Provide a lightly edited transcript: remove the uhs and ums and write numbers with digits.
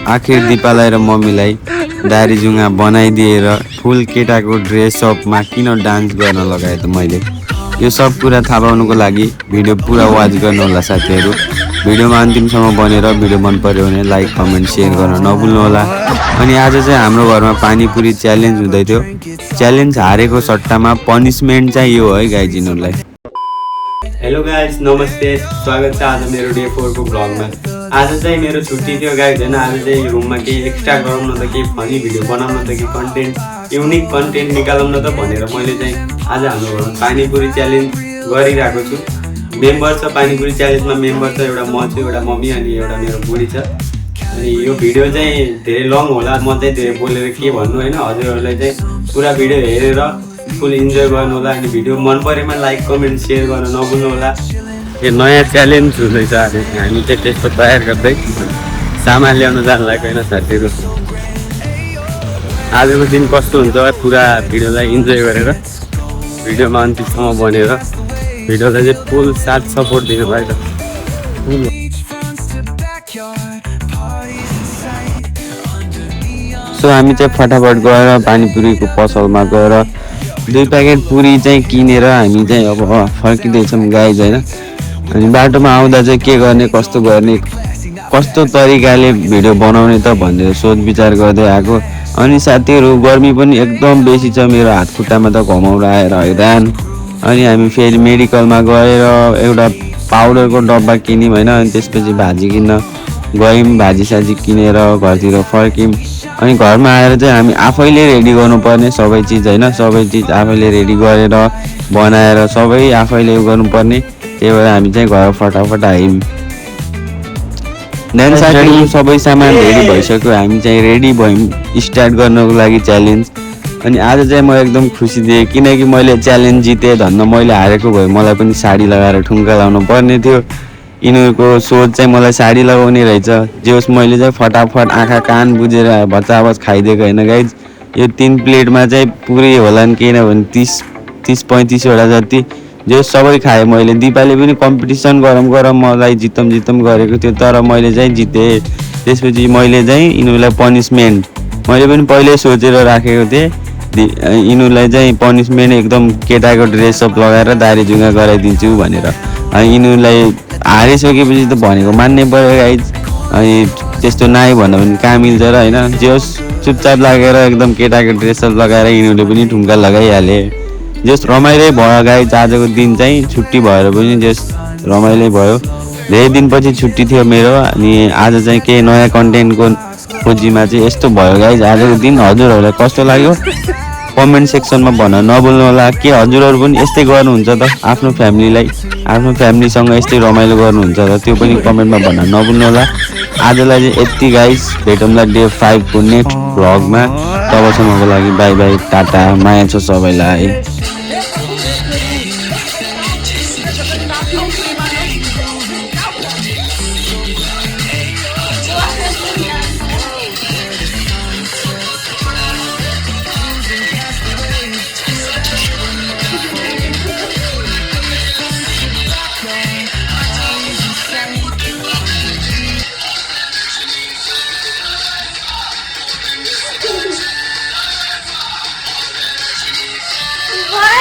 आखिर दिपालाई र मम्मीलाई दारी जुङ्गा बनाइदिएर फुल केटाको ड्रेसअपमा किन डान्स गर्न लगाएँ त मैले। यो सब कुरा थाहा पाउनुको लागि भिडियो पुरा वाच गर्नु होला साथीहरू। भिडियोमा अन्तिमसम्म बनेर भिडियो मन पर्यो भने लाइक कमेन्ट सेयर गर्न नभुल्नु होला। अनि आज चाहिँ हाम्रो घरमा पानीपुरी च्यालेन्ज हुँदै थियो। च्यालेन्ज हारेको सट्टामा पनिसमेन्ट चाहिँ यो है गाइजिनहरूलाई। हेलो गाइज, नमस्ते, स्वागत छ आज मेरो डे 4 को ब्लगमा। आज चाहिँ मेरो छुट्टी थियो गाइज होइन। आज चाहिँ रुममा केही एक्स्ट्रा गरौँ न त, केही फनी भिडियो बनाउन त, कि कन्टेन्ट युनिक कन्टेन्ट निकालौँ न त भनेर मैले चाहिँ आज हाम्रो घरमा पानीपुरी च्यालेन्ज गरिरहेको छु। मेम्बर छ पानीपुरी च्यालेन्जमा, मेम्बर छ एउटा म छु, एउटा मम्मी अनि एउटा मेरो बुढी छ। अनि यो भिडियो चाहिँ धेरै लङ होला, म चाहिँ धेरै बोलेर के भन्नु होइन। हजुरहरूलाई चाहिँ पुरा भिडियो हेरेर फुल इन्जोय गर्नु होला। अनि भिडियो मन परेमा लाइक कमेन्ट सेयर गर्न नभुल्नु होला। यो नयाँ च्यालेन्ज हुँदैछ आज हामी चाहिँ त्यसको तयार गर्दै सामान ल्याउनु जानु लागेको होइन साथीहरू। आजको दिन कस्तो हुन्छ पुरा भिडियोलाई इन्जोय गरेर भिडियोमा अन्तिमसम्म बनेर भिडियोलाई चाहिँ फुल साथ सपोर्ट दिनु भयो। सो हामी चाहिँ फटाफट गएर पानीपुरीको पसलमा गएर 2 प्याकेट पुरी चाहिँ किनेर हामी चाहिँ अब फर्किँदैछौँ गाइज होइन। अनि बाटोमा आउँदा चाहिँ के गर्ने, कस्तो तरिकाले भिडियो बनाउने त भनेर सोच विचार गर्दै आएको। अनि साथीहरू गर्मी पनि एकदम बेसी छ, मेरो हात खुट्टामा त घमाउरा आएर हैरान। अनि हामी फेरि मेडिकलमा गएर एउटा पाउडरको डब्बा किन्यौँ होइन। अनि त्यसपछि भाजी किन्न गयौँ, भाजीसाजी किनेर घरतिर फर्क्यौँ। अनि घरमा आएर चाहिँ हामी आफैले रेडी गर्नुपर्ने सबै चिज होइन। सबै चिज आफैले रेडी गरेर बनाएर सबै आफैले गर्नुपर्ने। त्यही भएर हामी चाहिँ घर फटाफट आयौँ। देन साथीहरू सबै सामान रेडी भइसक्यो, हामी चाहिँ रेडी भयौँ स्टार्ट गर्नको लागि च्यालेन्ज। अनि आज चाहिँ म एकदम खुसी थिएँ किनकि मैले च्यालेन्ज जितेँ। धन्न मैले हारेको भए मलाई पनि साडी लगाएर ठुङ्गा लाउनु पर्ने थियो। यिनीहरूको सोच चाहिँ मलाई साडी लगाउने रहेछ। जे होस् मैले चाहिँ फटाफट आँखा कान बुझेर भचाभच खाइदिएको होइन गाइज। यो 3 प्लेटमा चाहिँ पुरै होला नि, किनभने 30-35 वटा जति जो सबै खाएँ मैले। दिपाले पनि कम्पिटिसन गरौँ मलाई जितम गरेको थियो, तर मैले चाहिँ जितेँ। त्यसपछि मैले चाहिँ यिनीहरूलाई पनिसमेन्ट मैले पनि पहिल्यै सोचेर राखेको थिएँ। यिनीहरूलाई चाहिँ पनिसमेन्ट एकदम केटाको ड्रेसअप लगाएर दारी जुङ्गा गराइदिन्छु भनेर। अनि यिनीहरूलाई हारिसकेपछि त भनेको मान्नै पऱ्यो गाइज। अनि त्यस्तो नाइ भन्दा पनि कहाँ मिल्छ र होइन। जे होस् चुपचाप लागेर एकदम केटाको ड्रेसअप लगाएर यिनीहरूले पनि ठुङ्गा लगाइहाले। जस रमाइलो भयो गाइज। आजको दिन चाहिँ छुट्टी भएर पनि जस रमाइलो भयो। धेरै दिनपछि छुट्टी थियो मेरो। अनि आज चाहिँ केही नयाँ कन्टेन्टको खोजीमा चाहिँ यस्तो भयो गाइज आजको दिन। हजुरहरूलाई कस्तो लाग्यो कमेन्ट सेक्सनमा भन्न नभुल्नु होला। के हजुरहरू पनि यस्तै गर्नुहुन्छ त, आफ्नो फ्यामिलीसँग यस्तै रमाइलो गर्नुहुन्छ त, त्यो पनि कमेन्टमा भन्न नभुल्नु होला। आजलाई चाहिँ यति गाइज, भेटौँला डे 5 को नेक्स्ट भ्लगमा। तबसम्मको लागि बाई बाई, टाटा, माया छ सबैलाई। Wow!